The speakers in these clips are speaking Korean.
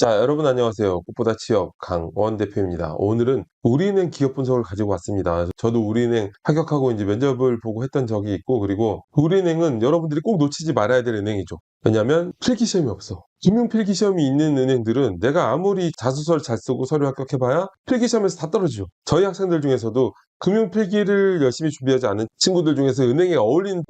자, 여러분 안녕하세요. 꽃보다 취업 강원 대표입니다. 오늘은 우리은행 기업 분석을 가지고 왔습니다. 저도 우리은행 합격하고 이제 면접을 보고 했던 적이 있고, 그리고 우리은행은 여러분들이 꼭 놓치지 말아야 될 은행이죠. 왜냐면 필기시험이 없어. 금융 필기시험이 있는 은행들은 내가 아무리 자소서를 잘 쓰고 서류 합격해봐야 필기시험에서 다 떨어지죠. 저희 학생들 중에서도 금융 필기를 열심히 준비하지 않은 친구들 중에서 은행에 어울리는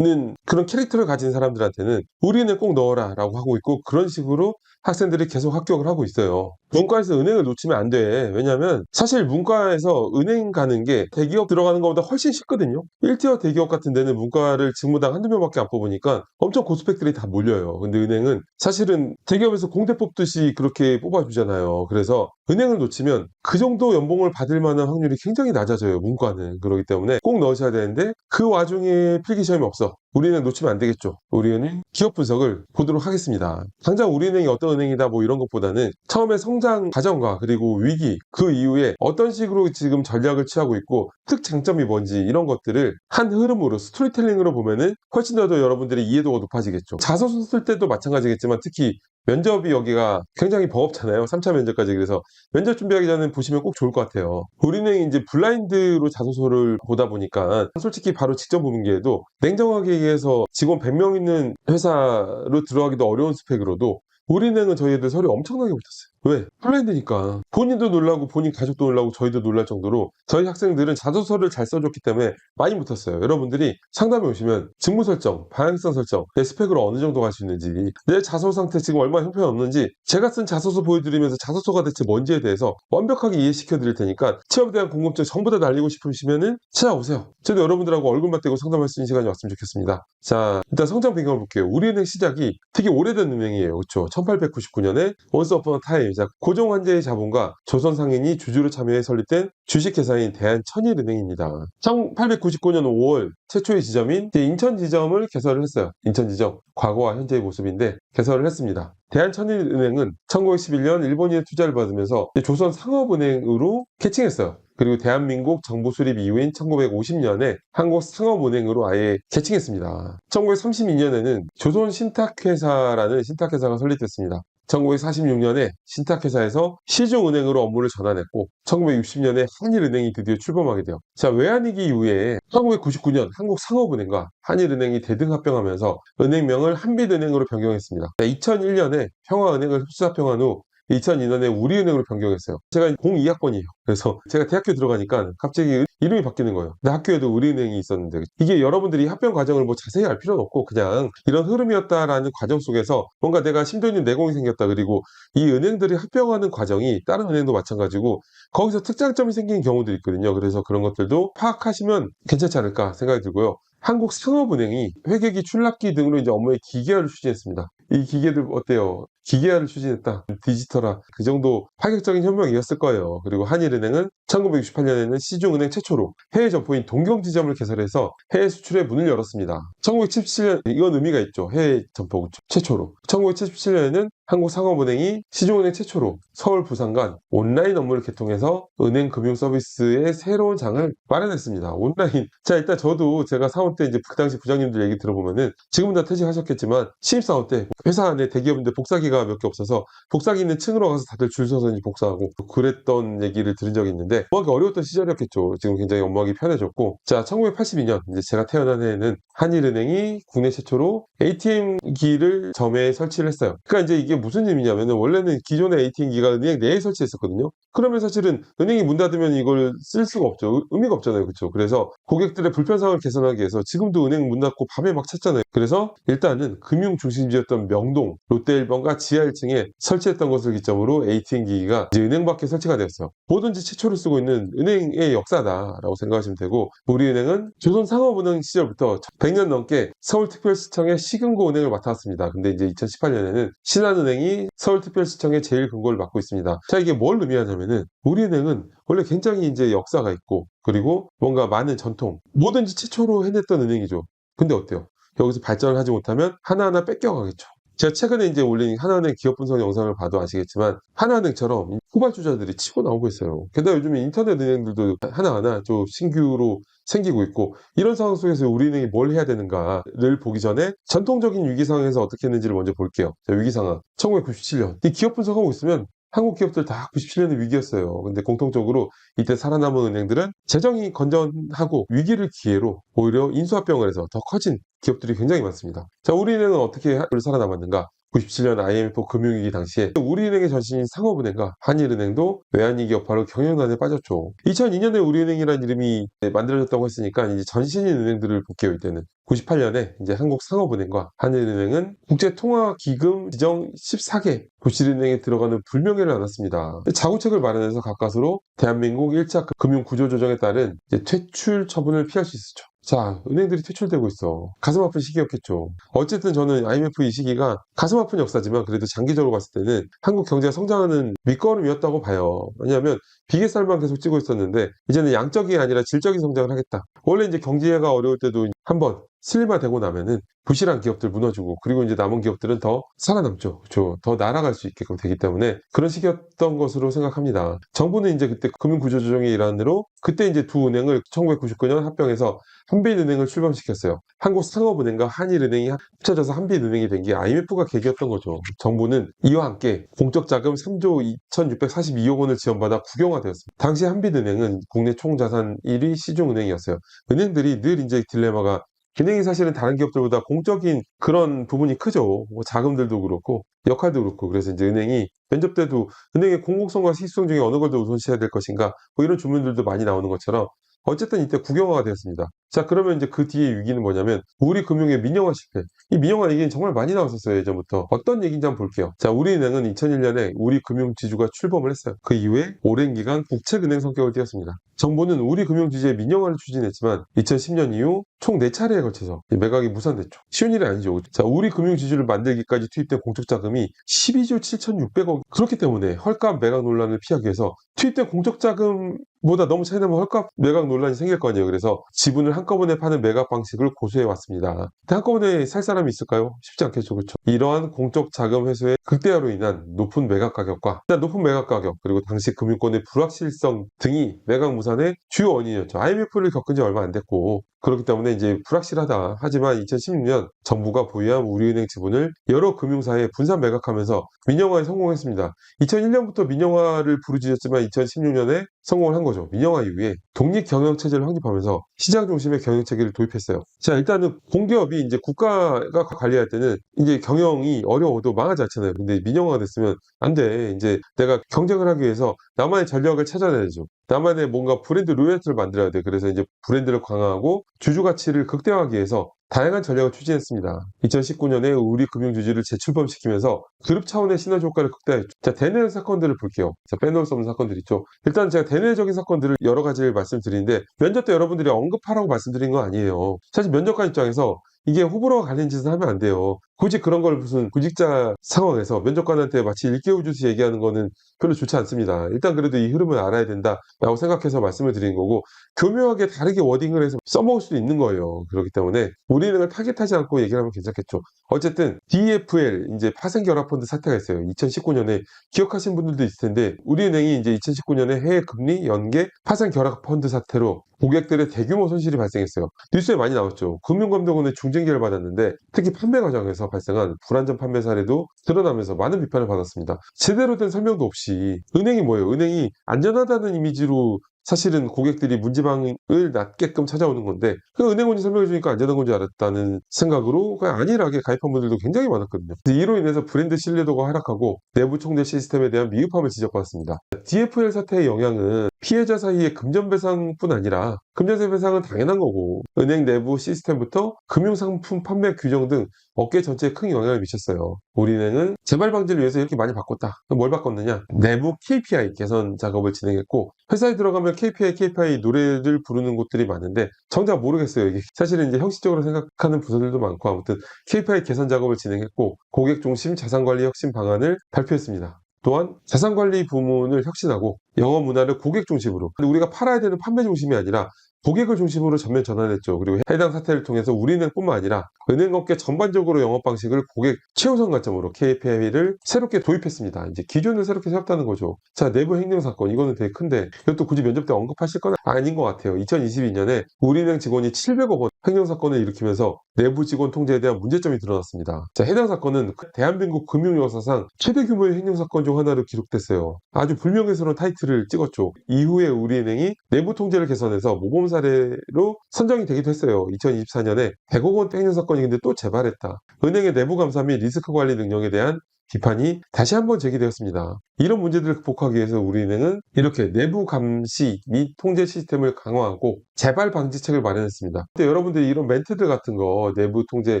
그런 캐릭터를 가진 사람들한테는 우리은행 꼭 넣어라 라고 하고 있고, 그런 식으로 학생들이 계속 합격을 하고 있어요. 문과에서 은행을 놓치면 안 돼. 왜냐면 사실 문과에서 은행 가는 게 대기업 들어가는 것보다 훨씬 쉽거든요. 1티어 대기업 같은 데는 문과를 직무당 한두 명밖에 안 뽑으니까 엄청 고스펙들이 다 몰려요. 근데 은행은 사실은 대기업에서 공대 뽑듯이 그렇게 뽑아주잖아요. 그래서 은행을 놓치면 그 정도 연봉을 받을 만한 확률이 굉장히 낮아져요, 문과는. 그렇기 때문에 꼭 넣으셔야 되는데, 그 와중에 필기시험이 없어. 우리은행 놓치면 안 되겠죠. 우리은행 기업 분석을 보도록 하겠습니다. 당장 우리은행이 어떤 은행이다 뭐 이런 것보다는 처음에 성장 과정과 그리고 위기, 그 이후에 어떤 식으로 지금 전략을 취하고 있고 특장점이 뭔지, 이런 것들을 한 흐름으로 스토리텔링으로 보면은 훨씬 더 여러분들의 이해도가 높아지겠죠. 자소서 쓸 때도 마찬가지겠지만 특히 면접이 여기가 굉장히 버겁잖아요. 3차 면접까지. 그래서 면접 준비하기 전에 보시면 꼭 좋을 것 같아요. 우리는 이제 블라인드로 자소서를 보다 보니까 솔직히 바로 직접 보는 게 해도, 냉정하게 얘기해서 직원 100명 있는 회사로 들어가기도 어려운 스펙으로도 우리은행은 저희 애들 서류 엄청나게 붙었어요. 왜? 플랜드니까. 본인도 놀라고 본인 가족도 놀라고 저희도 놀랄 정도로 저희 학생들은 자소서를 잘 써줬기 때문에 많이 붙었어요. 여러분들이 상담에 오시면 직무 설정, 방향성 설정, 내 스펙으로 어느 정도 갈 수 있는지, 내 자소 상태 지금 얼마나 형편없는지, 제가 쓴 자소서 보여드리면서 자소서가 대체 뭔지에 대해서 완벽하게 이해시켜 드릴 테니까 취업에 대한 궁금증 전부 다 날리고 싶으시면은 찾아오세요. 저도 여러분들하고 얼굴 맞대고 상담할 수 있는 시간이 왔으면 좋겠습니다. 자, 일단 성장 배경을 볼게요. 우리은행 시작이 되게 오래된 은행이에요. 그렇죠? 1899년에 원스 어폰 타임, 고종 황제의 자본과 조선 상인이 주주로 참여해 설립된 주식회사인 대한천일은행입니다. 1899년 5월 최초의 지점인 인천 지점을 개설을 했어요. 인천 지점, 과거와 현재의 모습인데 개설을 했습니다. 대한천일은행은 1911년 일본인의 투자를 받으면서 조선 상업은행으로 개칭했어요. 그리고 대한민국 정부 수립 이후인 1950년에 한국상업은행으로 아예 개칭했습니다. 1932년에는 조선신탁회사라는 신탁회사가 설립됐습니다. 1946년에 신탁회사에서 시중은행으로 업무를 전환했고, 1960년에 한일은행이 드디어 출범하게 돼요. 자, 외환위기 이후에 1999년 한국상업은행과 한일은행이 대등합병하면서 은행명을 한빛은행으로 변경했습니다. 2001년에 평화은행을 흡수합병한 후 2002년에 우리은행으로 변경했어요. 제가 02학번이에요. 그래서 제가 대학교 들어가니까 갑자기 이름이 바뀌는 거예요. 근데 학교에도 우리은행이 있었는데, 이게 여러분들이 합병 과정을 뭐 자세히 알 필요는 없고 그냥 이런 흐름이었다라는 과정 속에서 뭔가 내가 심도 있는 내공이 생겼다. 그리고 이 은행들이 합병하는 과정이 다른 은행도 마찬가지고 거기서 특장점이 생기는 경우도 있거든요. 그래서 그런 것들도 파악하시면 괜찮지 않을까 생각이 들고요. 한국상업은행이 회계기, 출납기 등으로 이제 업무의 기계화를 추진했습니다. 이 기계들 어때요? 기계화를 추진했다. 디지털화. 그 정도 파격적인 혁명이었을 거예요. 그리고 한일은행은 1968년에는 시중은행 최초로 해외 점포인 동경지점을 개설해서 해외 수출의 문을 열었습니다. 1977년, 이건 의미가 있죠. 해외 점포 최초로. 1977년에는 한국상업은행이 시중은행 최초로 서울, 부산 간 온라인 업무를 개통해서 은행 금융 서비스의 새로운 장을 마련했습니다. 온라인. 자, 일단 저도 제가 사원 때 이제 그 당시 부장님들 얘기 들어보면은 지금은 다 퇴직하셨겠지만 신입사원 때 회사 안에 대기업인데 복사기가 몇 개 없어서 복사기 있는 층으로 가서 다들 줄 서서 이제 복사하고 그랬던 얘기를 들은 적이 있는데, 업무하기 어려웠던 시절이었겠죠. 지금 굉장히 업무하기 편해졌고. 자, 1982년 이제 제가 태어난 해에는 한일은행이 국내 최초로 ATM기를 점에 설치를 했어요. 그러니까 이제 이게 무슨 의미냐면은, 원래는 기존의 ATM기가 은행 내에 설치했었거든요. 그러면 사실은 은행이 문 닫으면 이걸 쓸 수가 없죠. 의미가 없잖아요. 그렇죠? 그래서 고객들의 불편상을 개선하기 위해서 지금도 은행 문 닫고 밤에 막 찾잖아요. 그래서 일단은 금융 중심지였던 명동, 롯데 1번가 지하 1층에 설치했던 것을 기점으로 ATM기가 이제 은행 밖에 설치가 되었어요. 뭐든지 최초로 쓰고 있는 은행의 역사다라고 생각하시면 되고, 우리은행은 조선상업은행 시절부터 100년 넘게 서울특별시청의 시금고 은행을 맡아왔습니다. 근데 이제 2018년에는 신한은행이 서울특별시청의 제1금고를 맡고 있습니다. 자, 이게 뭘 의미하냐면은, 우리은행은 원래 굉장히 이제 역사가 있고 그리고 뭔가 많은 전통, 뭐든지 최초로 해냈던 은행이죠. 근데 어때요? 여기서 발전을 하지 못하면 하나하나 뺏겨가겠죠. 제가 최근에 이제 올린 하나은행 기업 분석 영상을 봐도 아시겠지만 하나은행처럼 후발주자들이 치고 나오고 있어요. 게다가 요즘에 인터넷 은행들도 하나하나 좀 신규로 생기고 있고, 이런 상황 속에서 우리은행이 뭘 해야 되는가를 보기 전에 전통적인 위기 상황에서 어떻게 했는지를 먼저 볼게요. 자, 위기 상황 1997년. 이 기업 분석하고 있으면 한국 기업들 다 97년에 위기였어요. 근데 공통적으로 이때 살아남은 은행들은 재정이 건전하고 위기를 기회로 오히려 인수합병을 해서 더 커진 기업들이 굉장히 많습니다. 자, 우리은행은 어떻게 살아남았는가? 97년 IMF 금융위기 당시에 우리은행의 전신인 상업은행과 한일은행도 외환위기 여파로 경영난에 빠졌죠. 2002년에 우리은행이라는 이름이 만들어졌다고 했으니까 이제 전신인 은행들을 볼게요. 이때는 98년에 이제 한국상업은행과 한일은행은 국제통화기금 지정 14개 도시은행에 들어가는 불명예를 안았습니다. 자구책을 마련해서 가까스로 대한민국 1차 금융구조조정에 따른 이제 퇴출 처분을 피할 수 있었죠. 자, 은행들이 퇴출되고 있어. 가슴 아픈 시기였겠죠. 어쨌든 저는 IMF 이 시기가 가슴 아픈 역사지만 그래도 장기적으로 봤을 때는 한국 경제가 성장하는 밑거름이었다고 봐요. 왜냐하면 비계살만 계속 찌고 있었는데 이제는 양적이 아니라 질적인 성장을 하겠다. 원래 이제 경제가 어려울 때도 한번 슬림화되고 나면은 부실한 기업들 무너지고 그리고 이제 남은 기업들은 더 살아남죠. 그렇죠. 더 날아갈 수 있게끔 되기 때문에 그런 시기였던 것으로 생각합니다. 정부는 이제 그때 금융구조조정의 일환으로 그때 이제 두 은행을 1999년 합병해서 한빛은행을 출범시켰어요. 한국상업은행과 한일은행이 합쳐져서 한빛은행이 된 게 IMF가 계기였던 거죠. 정부는 이와 함께 공적자금 3조 2,642억 원을 지원받아 국영화되었습니다. 당시 한빛은행은 국내 총자산 1위 시중은행이었어요. 은행들이 늘 이제 딜레마가 은행이 사실은 다른 기업들보다 공적인 그런 부분이 크죠. 뭐 자금들도 그렇고 역할도 그렇고 그래서 이제 은행이 면접 때도 은행의 공공성과 시수성 중에 어느 걸 더 우선시해야 될 것인가 뭐 이런 주문들도 많이 나오는 것처럼 어쨌든 이때 국영화가 되었습니다. 자, 그러면 이제 그 뒤에 위기는 뭐냐면 우리 금융의 민영화 실패. 이 민영화 얘기는 정말 많이 나왔었어요. 예전부터. 어떤 얘기인지 한번 볼게요. 자, 우리은행은 2001년에 우리 금융지주가 출범을 했어요. 그 이후에 오랜 기간 국책은행 성격을 띄었습니다. 정부는 우리 금융지주의 민영화를 추진했지만 2010년 이후 총 4차례에 걸쳐서 매각이 무산됐죠. 쉬운 일이 아니죠. 자, 우리 금융지주를 만들기까지 투입된 공적자금이 12조 7,600억. 그렇기 때문에 헐값 매각 논란을 피하기 위해서 투입된 공적자금보다 너무 차이나면 헐값 매각 논란이 생길 거 아니에요. 그래서 지분을 한꺼번에 파는 매각 방식을 고수해 왔습니다. 한꺼번에 살 사람이 있을까요? 쉽지 않겠죠. 그렇죠? 이러한 공적 자금 회수의 극대화로 인한 높은 매각 가격과 높은 매각 가격 그리고 당시 금융권의 불확실성 등이 매각 무산의 주요 원인이었죠. IMF를 겪은 지 얼마 안 됐고 그렇기 때문에 이제 불확실하다. 하지만 2016년 정부가 보유한 우리은행 지분을 여러 금융사에 분산 매각하면서 민영화에 성공했습니다. 2001년부터 민영화를 부르짖었지만 2016년에 성공을 한 거죠. 민영화 이후에 독립 경영 체제를 확립하면서 시장 중심의 경영 체계를 도입했어요. 자, 일단은 공기업이 이제 국가가 관리할 때는 이제 경영이 어려워도 망하지 않잖아요. 근데 민영화가 됐으면 안 돼. 이제 내가 경쟁을 하기 위해서 나만의 전략을 찾아내야죠. 나만의 뭔가 브랜드 로열티를 만들어야 돼. 그래서 이제 브랜드를 강화하고 주주 가치를 극대화하기 위해서 다양한 전략을 추진했습니다. 2019년에 우리 금융주주를 재출범시키면서 그룹 차원의 시너지 효과를 극대화했죠. 자, 대내 사건들을 볼게요. 자, 빼놓을 수 없는 사건들 있죠. 일단 제가 대내적인 사건들을 여러 가지를 말씀드리는데 면접 때 여러분들이 언급하라고 말씀드린 거 아니에요. 사실 면접관 입장에서 이게 호불호가 갈리는 짓은 하면 안 돼요. 굳이 그런 걸 무슨 구직자 상황에서 면접관한테 마치 일깨워주듯이 얘기하는 거는 별로 좋지 않습니다. 일단 그래도 이 흐름을 알아야 된다라고 생각해서 말씀을 드린 거고 교묘하게 다르게 워딩을 해서 써먹을 수도 있는 거예요. 그렇기 때문에 우리은행을 타겟하지 않고 얘기를 하면 괜찮겠죠. 어쨌든 DFL 이제 파생결합펀드 사태가 있어요. 2019년에 기억하시는 분들도 있을 텐데 우리은행이 이제 2019년에 해외 금리 연계 파생결합펀드 사태로 고객들의 대규모 손실이 발생했어요. 뉴스에 많이 나왔죠. 금융감독원의 중징계를 받았는데 특히 판매 과정에서 발생한 불안전 판매 사례도 드러나면서 많은 비판을 받았습니다. 제대로 된 설명도 없이 은행이 뭐예요? 은행이 안전하다는 이미지로 사실은 고객들이 문제방을 낮게끔 찾아오는 건데 그 은행원이 설명해 주니까 안전한 건 줄 알았다는 생각으로 그냥 안일하게 가입한 분들도 굉장히 많았거든요. 이로 인해서 브랜드 신뢰도가 하락하고 내부 총대 시스템에 대한 미흡함을 지적받았습니다. DFL 사태의 영향은 피해자 사이의 금전배상뿐 아니라 금전세 배상은 당연한 거고 은행 내부 시스템부터 금융상품 판매 규정 등 업계 전체에 큰 영향을 미쳤어요. 우리은행은 재발 방지를 위해서 이렇게 많이 바꿨다. 뭘 바꿨느냐? 내부 KPI 개선 작업을 진행했고 회사에 들어가면 KPI 노래를 부르는 곳들이 많은데 정작 모르겠어요. 이게 사실은 이제 형식적으로 생각하는 부서들도 많고 아무튼 KPI 개선 작업을 진행했고 고객 중심 자산관리 혁신 방안을 발표했습니다. 또한 자산관리 부문을 혁신하고 영업 문화를 고객 중심으로 우리가 팔아야 되는 판매 중심이 아니라 고객을 중심으로 전면 전환했죠. 그리고 해당 사태를 통해서 우리은행뿐만 아니라 은행업계 전반적으로 영업 방식을 고객 최우선 관점으로 KPI를 새롭게 도입했습니다. 이제 기준을 새롭게 세웠다는 거죠. 자, 내부 횡령 사건 이거는 되게 큰데 이것도 굳이 면접 때 언급하실 건 아닌 것 같아요. 2022년에 우리은행 직원이 700억 원 횡령 사건을 일으키면서 내부 직원 통제에 대한 문제점이 드러났습니다. 자, 해당 사건은 대한민국 금융 역사상 최대 규모의 횡령사건 중 하나로 기록됐어요. 아주 불명예스러운 타이틀을 찍었죠. 이후에 우리은행이 내부 통제를 개선해서 모범 사례로 선정이 되기도 했어요. 2024년에 100억 원 횡령사건이 근데 또 재발했다. 은행의 내부 감사 및 리스크 관리 능력에 대한 비판이 다시 한번 제기되었습니다. 이런 문제들을 극복하기 위해서 우리은행은 이렇게 내부 감시 및 통제 시스템을 강화하고 재발 방지책을 마련했습니다. 근데 여러분들이 이런 멘트들 같은 거, 내부 통제,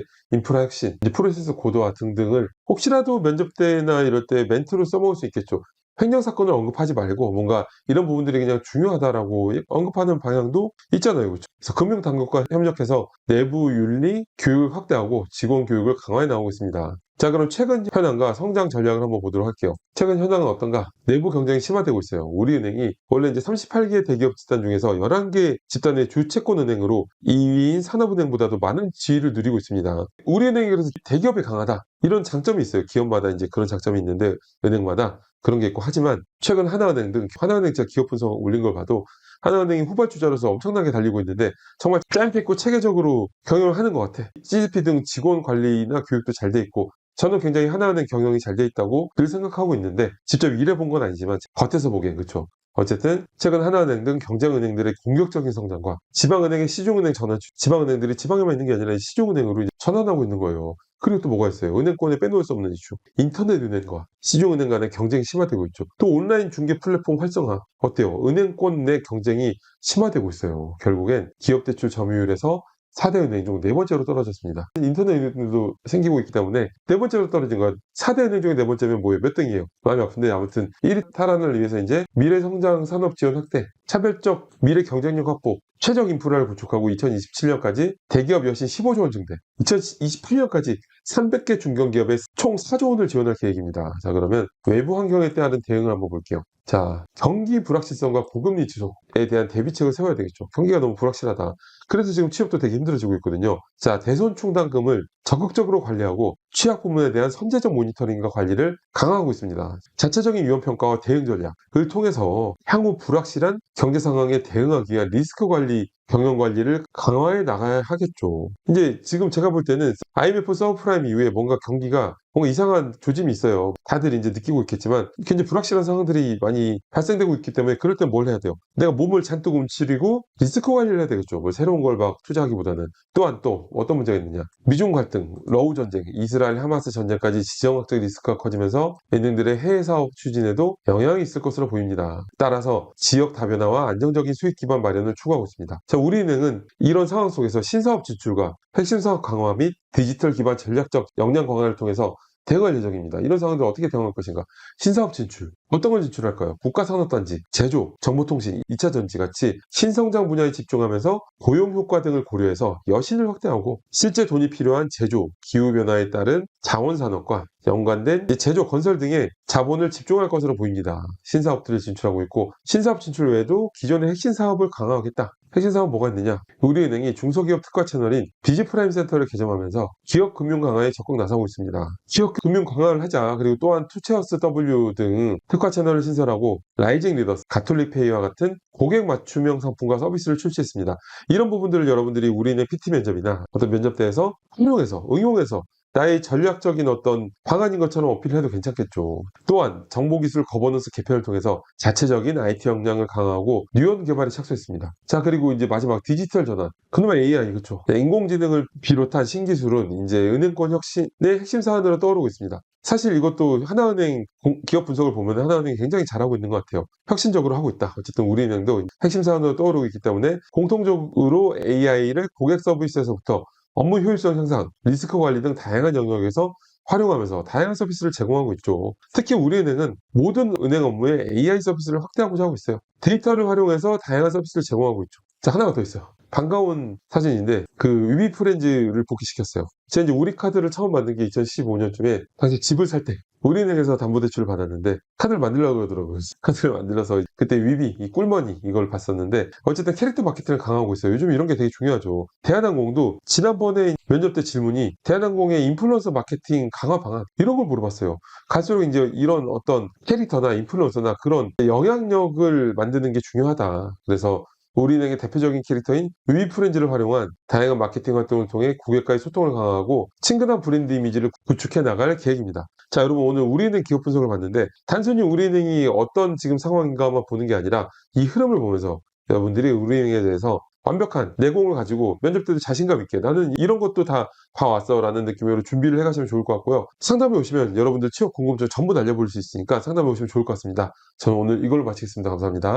인프라 혁신, 프로세스 고도화 등등을 혹시라도 면접 때나 이럴 때 멘트로 써먹을 수 있겠죠. 횡령 사건을 언급하지 말고 뭔가 이런 부분들이 그냥 중요하다라고 언급하는 방향도 있잖아요. 그렇죠? 그래서 금융당국과 협력해서 내부 윤리 교육을 확대하고 직원 교육을 강화해 나오고 있습니다. 자, 그럼 최근 현황과 성장 전략을 한번 보도록 할게요. 최근 현황은 어떤가? 내부 경쟁이 심화되고 있어요. 우리은행이 원래 이제 38개 대기업 집단 중에서 11개 집단의 주채권 은행으로 2위인 산업은행보다도 많은 지위를 누리고 있습니다. 우리은행이 그래서 대기업이 강하다. 이런 장점이 있어요. 기업마다 이제 그런 장점이 있는데 은행마다 그런 게 있고, 하지만 최근 하나은행 등 하나은행 진짜 기업 분석 올린 걸 봐도 하나은행이 후발주자로서 엄청나게 달리고 있는데 정말 짧고 체계적으로 경영을 하는 것 같아. CGP 등 직원 관리나 교육도 잘 돼 있고, 저는 굉장히 하나은행 경영이 잘 돼 있다고 늘 생각하고 있는데 직접 일해본 건 아니지만 겉에서 보기엔 그렇죠. 어쨌든 최근 하나은행 등 경쟁은행들의 공격적인 성장과 지방은행의 시중은행 전환, 지방은행들이 지방에만 있는 게 아니라 시중은행으로 이제 전환하고 있는 거예요. 그리고 또 뭐가 있어요? 은행권에 빼놓을 수 없는 이슈. 인터넷 은행과 시중은행 간의 경쟁이 심화되고 있죠. 또 온라인 중개 플랫폼 활성화. 어때요? 은행권 내 경쟁이 심화되고 있어요. 결국엔 기업 대출 점유율에서 4대 은행 중 네 번째로 떨어졌습니다. 인터넷 은행도 생기고 있기 때문에 네 번째로 떨어진 건 4대 은행 중에 네 번째면 뭐예요? 몇 등이에요? 마음이 아픈데 아무튼 1위 탈환을 위해서 이제 미래성장 산업 지원 확대, 차별적 미래 경쟁력 확보, 최적 인프라를 구축하고 2027년까지 대기업 여신 15조 원 증대, 2028년까지 300개 중견기업에 총 4조 원을 지원할 계획입니다. 자, 그러면 외부 환경에 따른 대응을 한번 볼게요. 자, 경기 불확실성과 고금리 지속에 대한 대비책을 세워야 되겠죠. 경기가 너무 불확실하다. 그래서 지금 취업도 되게 힘들어지고 있거든요. 자, 대손 충당금을 적극적으로 관리하고 취약 부문에 대한 선제적 모니터링과 관리를 강화하고 있습니다. 자체적인 위험 평가와 대응 전략을 통해서 향후 불확실한 경제 상황에 대응하기 위한 리스크 관리, 경영 관리를 강화해 나가야 하겠죠. 이제 지금 제가 볼 때는 IMF 서브프라임 이후에 뭔가 경기가 뭔가 이상한 조짐이 있어요. 다들 이제 느끼고 있겠지만 굉장히 불확실한 상황들이 많이 발생되고 있기 때문에 그럴 땐 뭘 해야 돼요? 내가 몸을 잔뜩 움츠리고 리스크 관리를 해야 되겠죠. 뭐 새로운 걸 막 투자하기보다는. 또한 또 어떤 문제가 있느냐? 미중 갈등, 러우 전쟁, 이스라엘 하마스 전쟁까지 지정학적 리스크가 커지면서 은행들의 해외 사업 추진에도 영향이 있을 것으로 보입니다. 따라서 지역 다변화와 안정적인 수익 기반 마련을 추구하고 있습니다. 자, 우리은행은 이런 상황 속에서 신사업 진출과 핵심 사업 강화 및 디지털 기반 전략적 역량 강화를 통해서 대응할 예정입니다. 이런 상황들 어떻게 대응할 것인가? 신사업 진출. 어떤 걸 진출할까요? 국가산업단지, 제조, 정보통신, 2차전지 같이 신성장 분야에 집중하면서 고용 효과 등을 고려해서 여신을 확대하고 실제 돈이 필요한 제조, 기후변화에 따른 자원산업과 연관된 제조, 건설 등의 자본을 집중할 것으로 보입니다. 신사업들을 진출하고 있고, 신사업 진출 외에도 기존의 핵심 사업을 강화하겠다. 핵심 사업은 뭐가 있느냐? 우리은행이 중소기업 특화 채널인 비즈프라임 센터를 개점하면서 기업 금융 강화에 적극 나서고 있습니다. 기업 금융 강화를 하자. 그리고 또한 투체어스 W 등 특화 채널을 신설하고 라이징 리더스, 가톨릭페이와 같은 고객 맞춤형 상품과 서비스를 출시했습니다. 이런 부분들을 여러분들이 우리은행 PT 면접이나 어떤 면접대에서 활용해서, 응용해서 나의 전략적인 어떤 방안인 것처럼 어필해도 괜찮겠죠. 또한 정보기술 거버넌스 개편을 통해서 자체적인 IT 역량을 강화하고 뉴언 개발에 착수했습니다. 자, 그리고 이제 마지막 디지털 전환. 그놈의 AI, 그렇죠. 인공지능을 비롯한 신기술은 이제 은행권 혁신의 핵심 사안으로 떠오르고 있습니다. 사실 이것도 하나은행 기업 분석을 보면 하나은행이 굉장히 잘하고 있는 것 같아요. 혁신적으로 하고 있다. 어쨌든 우리은행도 핵심 사안으로 떠오르고 있기 때문에 공통적으로 AI를 고객 서비스에서부터 업무 효율성 향상, 리스크 관리 등 다양한 영역에서 활용하면서 다양한 서비스를 제공하고 있죠. 특히 우리은행은 모든 은행 업무에 AI 서비스를 확대하고자 하고 있어요. 데이터를 활용해서 다양한 서비스를 제공하고 있죠. 자, 하나가 더 있어요. 반가운 사진인데 그 위비 프렌즈를 복귀시켰어요. 제가 이제 우리 카드를 처음 만든 게 2015년쯤에 당시 집을 살 때 우리은행에서 담보대출을 받았는데 카드를 만들려고 그러더라고요. 카드를 만들어서 그때 위비, 이 꿀머니 이걸 봤었는데 어쨌든 캐릭터 마케팅을 강화하고 있어요. 요즘 이런 게 되게 중요하죠. 대한항공도 지난번에 면접 때 질문이 대한항공의 인플루언서 마케팅 강화 방안 이런 걸 물어봤어요. 갈수록 이제 이런 어떤 캐릭터나 인플루언서나 그런 영향력을 만드는 게 중요하다. 그래서 우리은행의 대표적인 캐릭터인 위프렌즈를 활용한 다양한 마케팅 활동을 통해 고객과의 소통을 강화하고 친근한 브랜드 이미지를 구축해 나갈 계획입니다. 자, 여러분 오늘 우리은행 기업 분석을 봤는데 단순히 우리은행이 어떤 지금 상황인가만 보는 게 아니라 이 흐름을 보면서 여러분들이 우리은행에 대해서 완벽한 내공을 가지고 면접 때도 자신감 있게 나는 이런 것도 다 봐왔어 라는 느낌으로 준비를 해가시면 좋을 것 같고요. 상담에 오시면 여러분들 취업 궁금증 전부 날려볼 수 있으니까 상담에 오시면 좋을 것 같습니다. 저는 오늘 이걸로 마치겠습니다. 감사합니다.